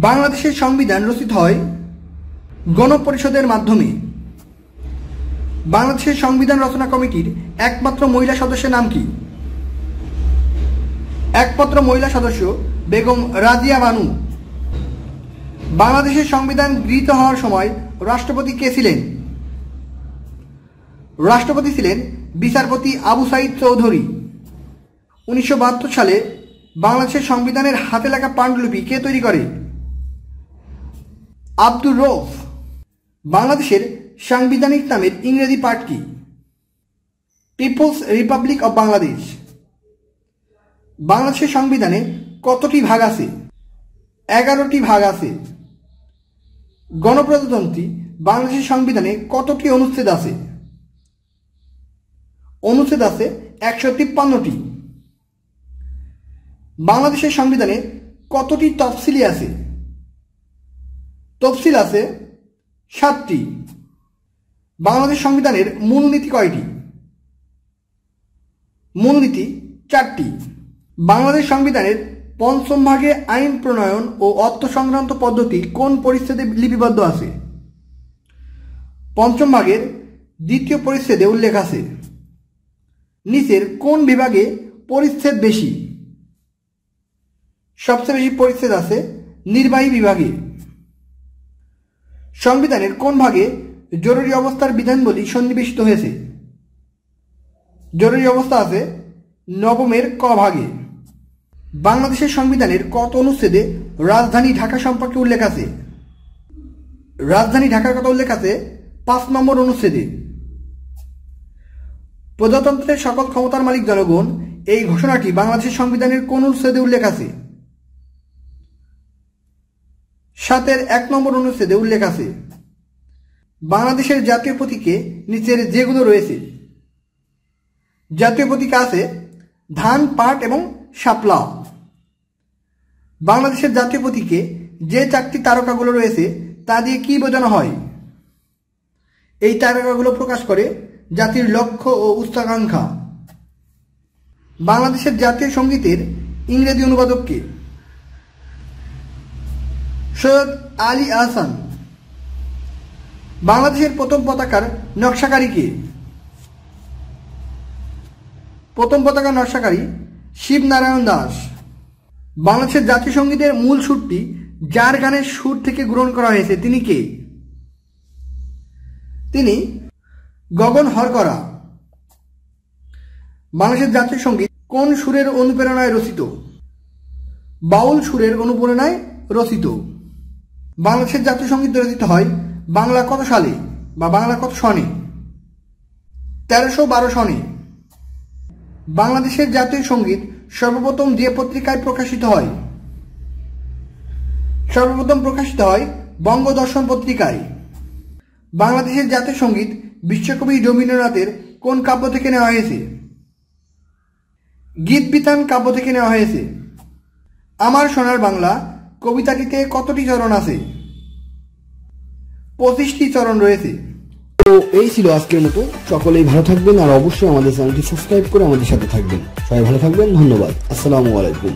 বাংলাদেশের সংবিধান রচিত হয় গণপরিষদের মাধ্যমে। বাংলাদেশের সংবিধান রচনা কমিটির একমাত্র মহিলা সদস্যের নাম কি? একমাত্র মহিলা সদস্য বেগম রাজিয়া বানু। বাংলাদেশের সংবিধান গৃহীত হওয়ার সময় রাষ্ট্রপতি কে ছিলেন? রাষ্ট্রপতি ছিলেন বিচারপতি আবু সাইদ চৌধুরী। 1972 সালে বাংলাদেশের সংবিধানের হাতে লেখা পাণ্ডুলিপি কে তৈরি করে? আব্দুর রউফ। বাংলাদেশের সাংবিধানিক নামের ইংরেজি পাঠ কি? People's Republic of Bangladesh. বাংলাদেশের সংবিধানে কতটি ভাগ আছে? 11টি ভাগ আছে। গণপ্রজাতন্ত্রী বাংলাদেশের সংবিধানে কতটি অনুচ্ছেদ আছে? অনুচ্ছেদ আছে 153টি। বাংলাদেশের সংবিধানে কতটি তফসিলি আছে? তফসিল আছে 7টি। বাংলাদেশ সংবিধানের মূলনীতি কয়টি? মূলনীতি 4টি। বাংলাদেশ সংবিধানের পঞ্চম ভাগে আইন প্রণয়ন ও অর্থ সংক্রান্ত পদ্ধতি কোন পরিচ্ছেদে লিপিবদ্ধ আছে? পঞ্চম ভাগের 2য় পরিচ্ছেদে উল্লেখ আছে। নিচের কোন বিভাগে পরিচ্ছেদ বেশি? সবচেয়ে বেশি পরিচ্ছেদ আছে নির্বাহী বিভাগে। সংবিধানের কোন ভাগে জরুরি অবস্থার বিধানবলী সন্নিবেশিত হয়েছে? জরুরি অবস্থা আছে 9মের ক ভাগে। বাংলাদেশের সংবিধানের কত অনুচ্ছেদে রাজধানী ঢাকা সম্পর্কে উল্লেখ আছে? রাজধানী ঢাকার কথা উল্লেখ আছে 5 নম্বর অনুচ্ছেদে। প্রজাতন্ত্রের সকল ক্ষমতার মালিক জনগণ, এই ঘোষণাটি বাংলাদেশের সংবিধানের কোন অনুচ্ছেদে উল্লেখ আছে? 7-এর 1 নম্বর অনুচ্ছেদে উল্লেখ আছে। বাংলাদেশের জাতীয় প্রতীকে নিচের যেগুলো রয়েছে। জাতীয় প্রতীকে আছে ধান, পাট এবং শাপলা। বাংলাদেশের জাতীয় প্রতীকে যে 4টি তারকাগুলো রয়েছে তা দিয়ে কি বোঝানো হয়? এই তারকাগুলো প্রকাশ করে জাতির লক্ষ্য ও উচ্চাকাঙ্ক্ষা। বাংলাদেশের জাতীয় সঙ্গীতের ইংরেজি অনুবাদক কে? সৈয়দ আলী আহসান। বাংলাদেশের প্রথম পতাকার নকশাকারী কে? প্রথম পতাকার নকশাকারী শিবনারায়ণ দাস। বাংলাদেশের জাতীয় সঙ্গীতের মূল সুরটি যার গানের সুর থেকে গ্রহণ করা হয়েছে তিনি কে? তিনি গগন হরকরা। বাংলাদেশের জাতীয় সঙ্গীত কোন সুরের অনুপ্রেরণায় রচিত? বাউল সুরের অনুপ্রেরণায় রচিত। বাংলাদেশের জাতীয় সঙ্গীত রচিত হয় বাংলা কত সালে বা বাংলা কত সনে? 1312 সনে। বাংলাদেশের জাতীয় সঙ্গীত সর্বপ্রথম যে পত্রিকায় প্রকাশিত হয়? সর্বপ্রথম প্রকাশিত হয় বঙ্গদর্শন পত্রিকায়। বাংলাদেশের জাতীয় সঙ্গীত বিশ্বকবি রবীন্দ্রনাথের কোন কাব্য থেকে নেওয়া হয়েছে? গীতবিতান কাব্য থেকে নেওয়া হয়েছে। আমার সোনার বাংলা কবিতাটিতে কতটি চরণ আছে? 25টি চরণ রয়েছে। তো এই ছিল আজকের মতো। সকলেই ভালো থাকবেন আর অবশ্যই আমাদের চ্যানেলটি সাবস্ক্রাইব করে আমাদের সাথে থাকবেন। সবাই ভালো থাকবেন। ধন্যবাদ। আসসালামু আলাইকুম।